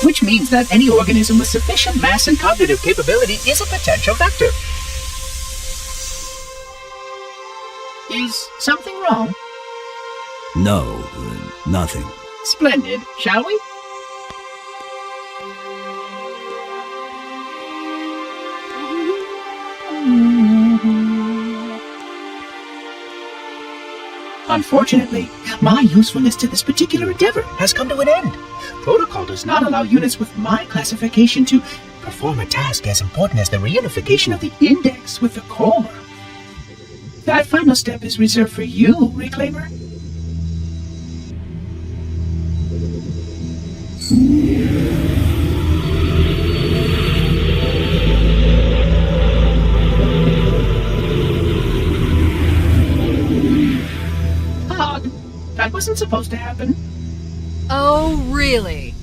which means that any organism with sufficient mass and cognitive capability is a potential vector. Is something wrong? No, nothing. Splendid, shall we? Unfortunately, my usefulness to this particular endeavor has come to an end. Protocol does not allow units with my classification to perform a task as important as the reunification of the index with the core. That final step is reserved for you, Reclaimer. That wasn't supposed to happen. Oh, really?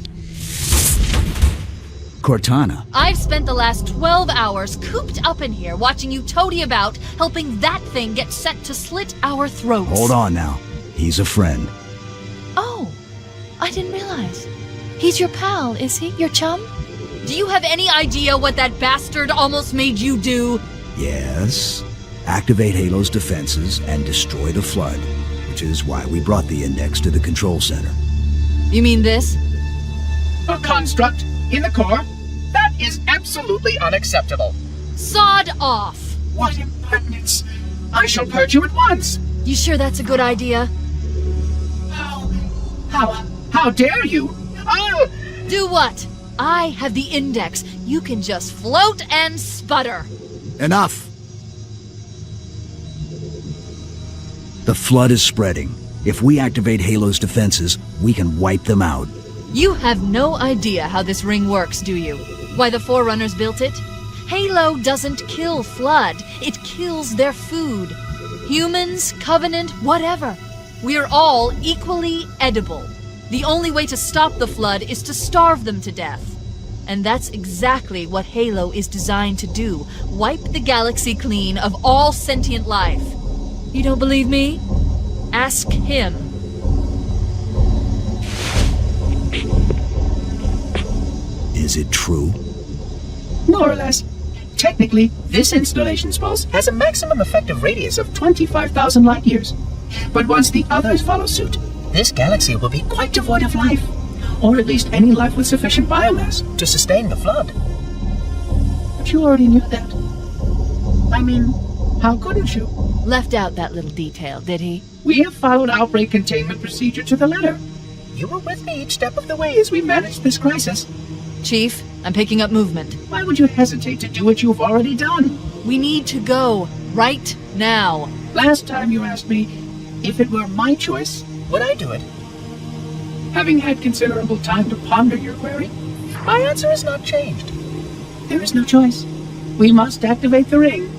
Cortana. I've spent the last 12 hours cooped up in here watching you toady about, helping that thing get sent to slit our throats. Hold on now. He's a friend. Oh, I didn't realize. He's your pal, is he? Your chum? Do you have any idea what that bastard almost made you do? Yes. Activate Halo's defenses and destroy the Flood, which is why we brought the index to the control center. You mean this? A construct in the core? That is absolutely unacceptable. Sod off! What impertinence! I shall purge you at once! You sure that's a good idea? How dare you? Oh! Do what? I have the index. You can just float and sputter. Enough! The Flood is spreading. If we activate Halo's defenses, we can wipe them out. You have no idea how this ring works, do you? Why the Forerunners built it? Halo doesn't kill Flood. It kills their food. Humans, Covenant, whatever. We're all equally edible. The only way to stop the Flood is to starve them to death. And that's exactly what Halo is designed to do. Wipe the galaxy clean of all sentient life. You don't believe me? Ask him. Is it true? More or less. Technically, this installation's pulse has a maximum effective radius of 25,000 light years. But once the others follow suit, this galaxy will be quite devoid of life. Or at least any life with sufficient biomass to sustain the Flood. But you already knew that. I mean, how couldn't you? Left out that little detail, did he? We have followed outbreak containment procedure to the letter. You were with me each step of the way as we managed this crisis. Chief, I'm picking up movement. Why would you hesitate to do what you've already done? We need to go, right now. Last time you asked me if it were my choice, would I do it? Having had considerable time to ponder your query, my answer has not changed. There is no choice. We must activate the ring.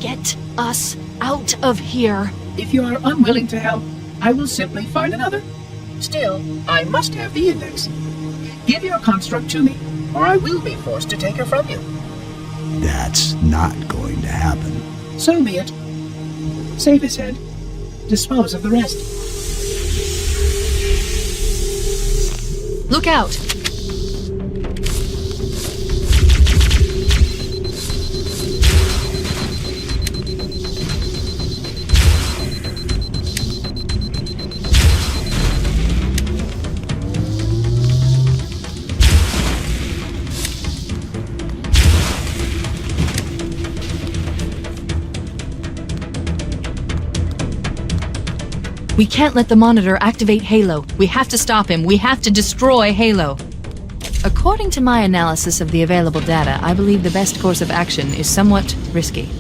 Get us out of here. If you are unwilling to help, I will simply find another. Still, I must have the index. Give your construct to me, or I will be forced to take her from you. That's not going to happen. So be it. Save his head. Dispose of the rest. Look out! We can't let the monitor activate Halo. We have to stop him. We have to destroy Halo. According to my analysis of the available data, I believe the best course of action is somewhat risky.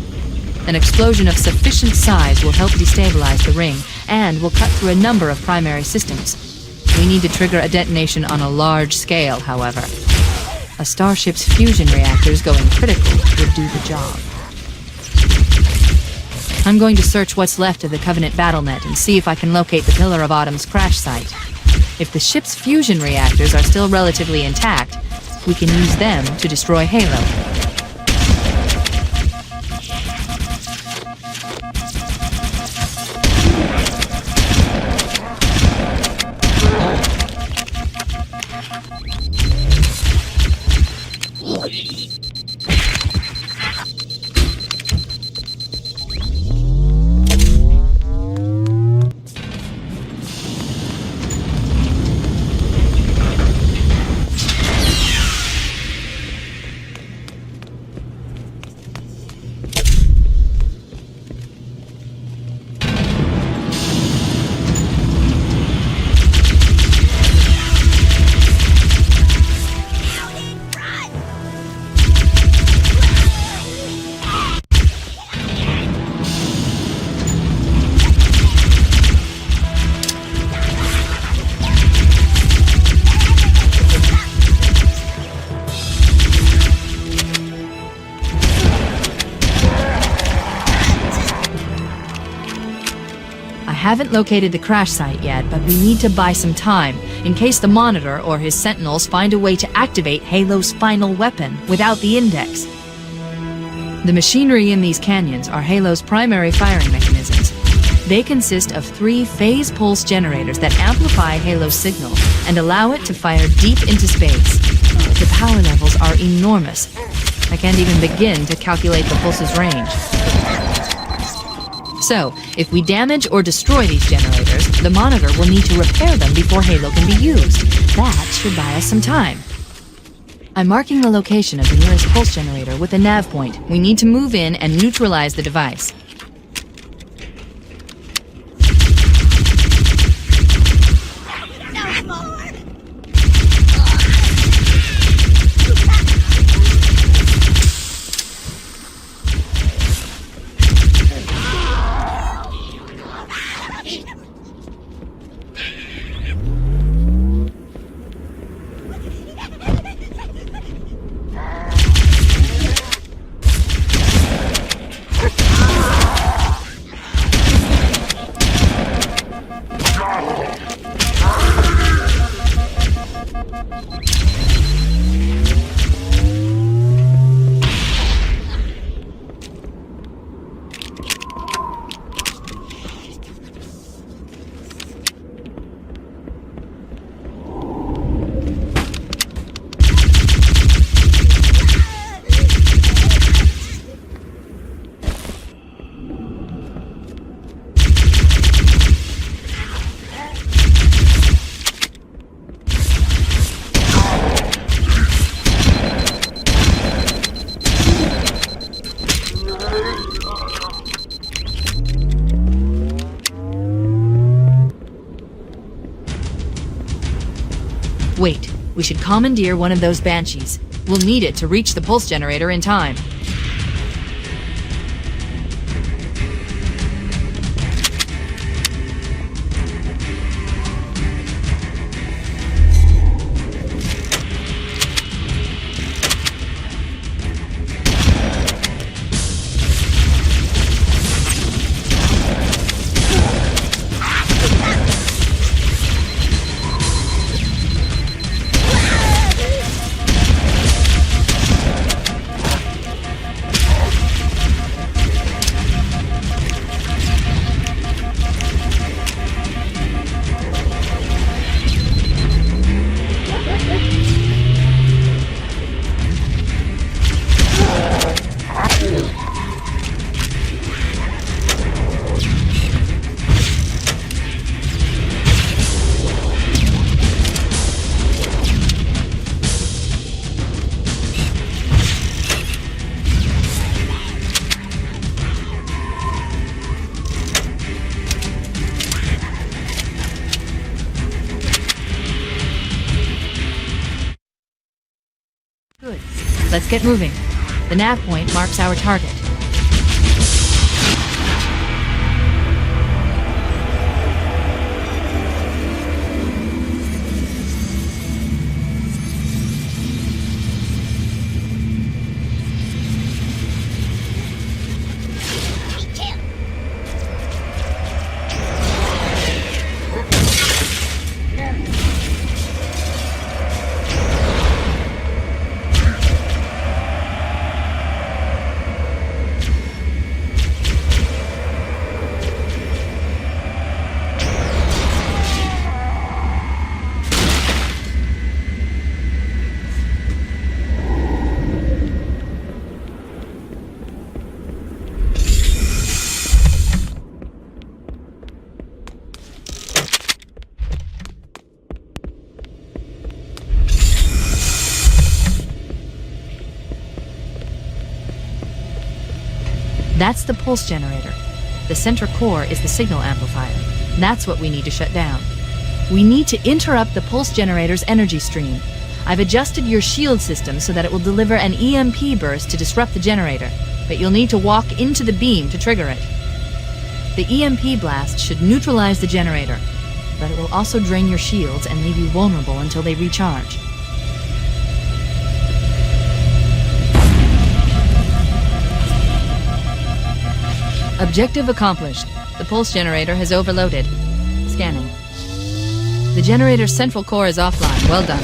An explosion of sufficient size will help destabilize the ring, and will cut through a number of primary systems. We need to trigger a detonation on a large scale, however. A starship's fusion reactors going critical would do the job. I'm going to search what's left of the Covenant BattleNet and see if I can locate the Pillar of Autumn's crash site. If the ship's fusion reactors are still relatively intact, we can use them to destroy Halo. haven't located the crash site yet, but we need to buy some time, in case the Monitor or his Sentinels find a way to activate Halo's final weapon without the Index. The machinery in these canyons are Halo's primary firing mechanisms. They consist of 3 phase pulse generators that amplify Halo's signal and allow it to fire deep into space. The power levels are enormous. I can't even begin to calculate the pulse's range. So, if we damage or destroy these generators, the Monitor will need to repair them before Halo can be used. That should buy us some time. I'm marking the location of the nearest pulse generator with a nav point. We need to move in and neutralize the device. Wait, we should commandeer one of those Banshees. We'll need it to reach the pulse generator in time. Good. Let's get moving. The nav point marks our target. That's the pulse generator. The center core is the signal amplifier. That's what we need to shut down. We need to interrupt the pulse generator's energy stream. I've adjusted your shield system so that it will deliver an EMP burst to disrupt the generator, but you'll need to walk into the beam to trigger it. The EMP blast should neutralize the generator, but it will also drain your shields and leave you vulnerable until they recharge. Objective accomplished. The pulse generator has overloaded. Scanning. The generator's central core is offline. Well done.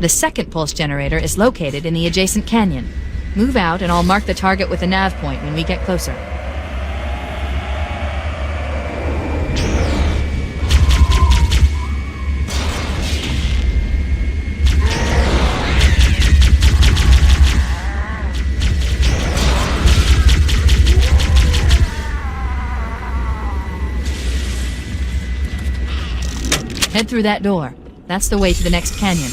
The second pulse generator is located in the adjacent canyon. Move out and I'll mark the target with a nav point when we get closer. Head through that door. That's the way to the next canyon.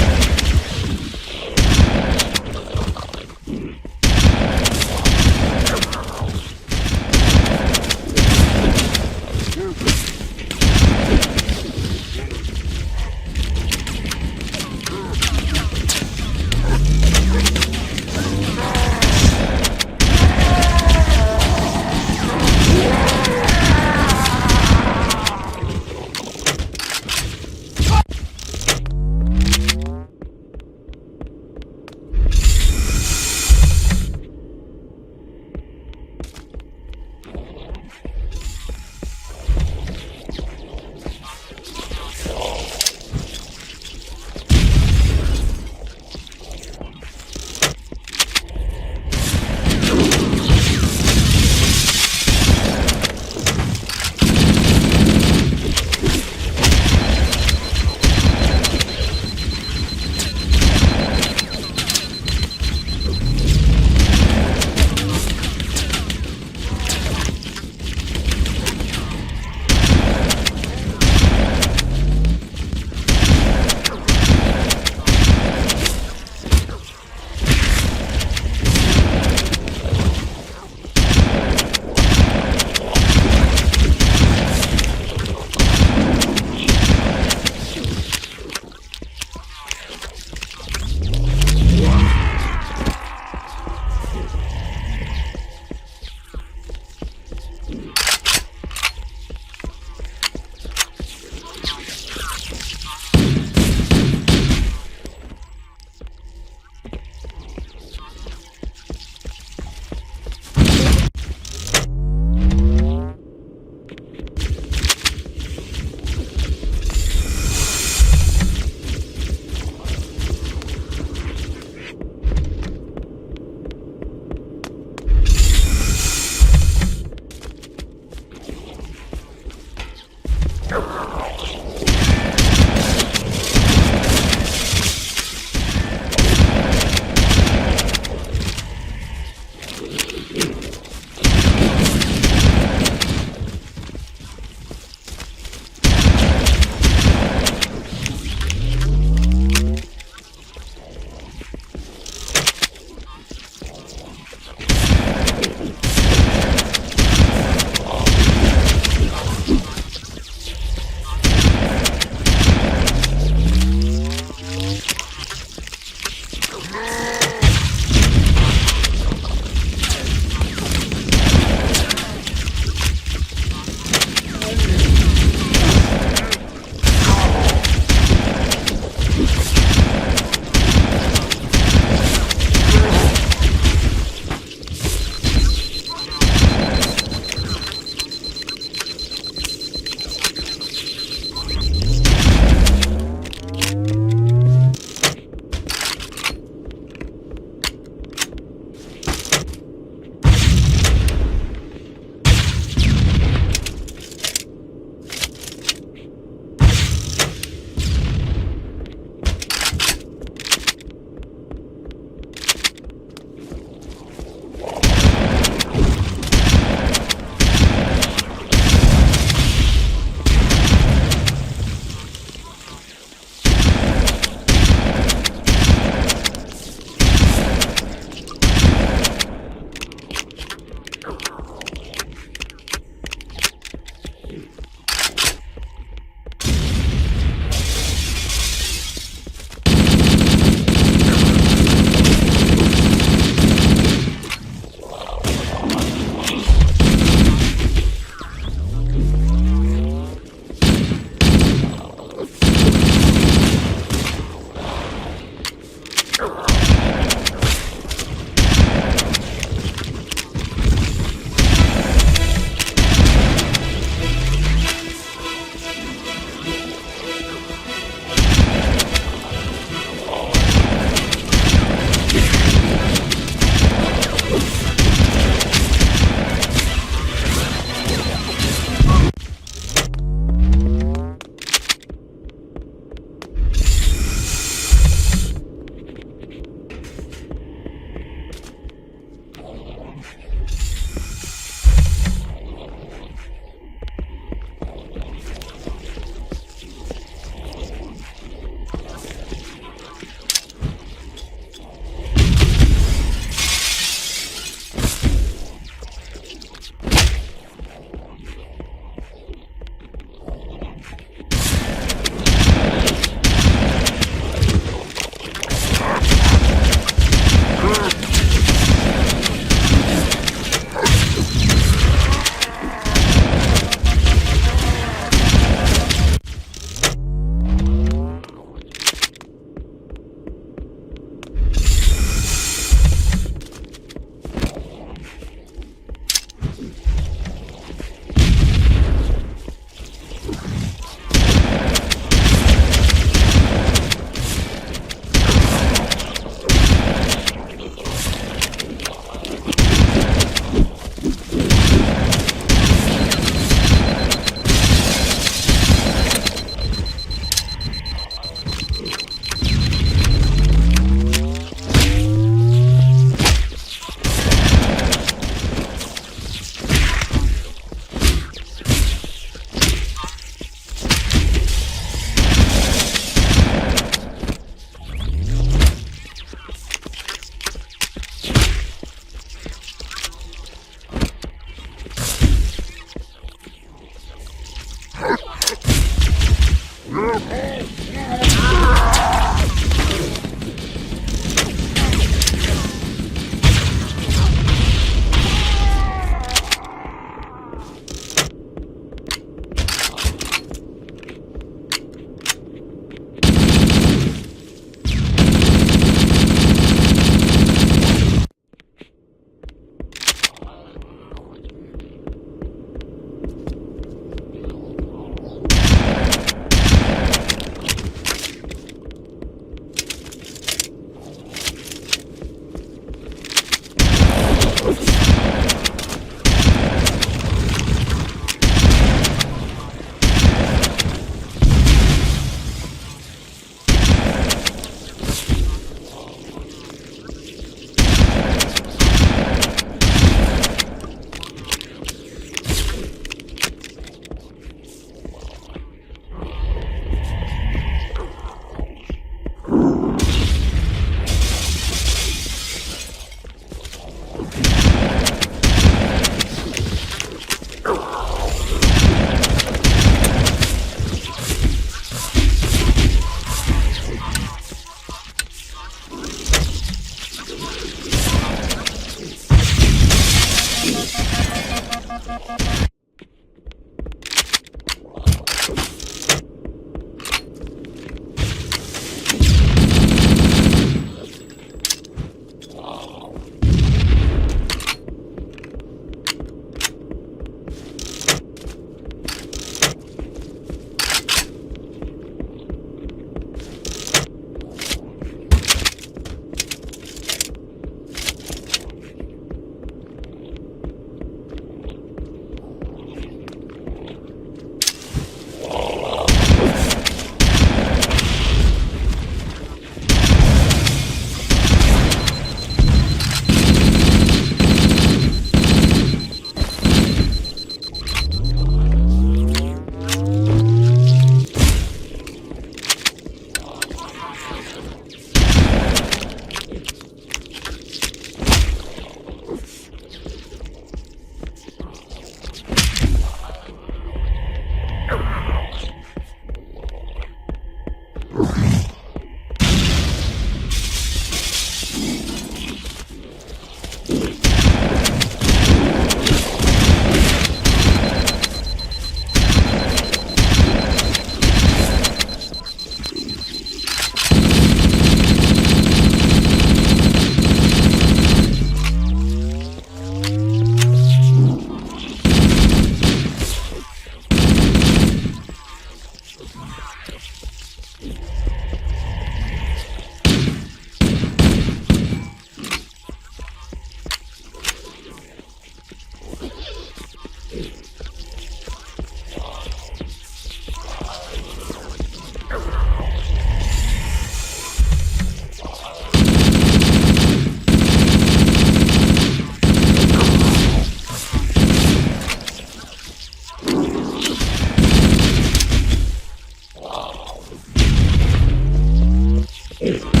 Halo.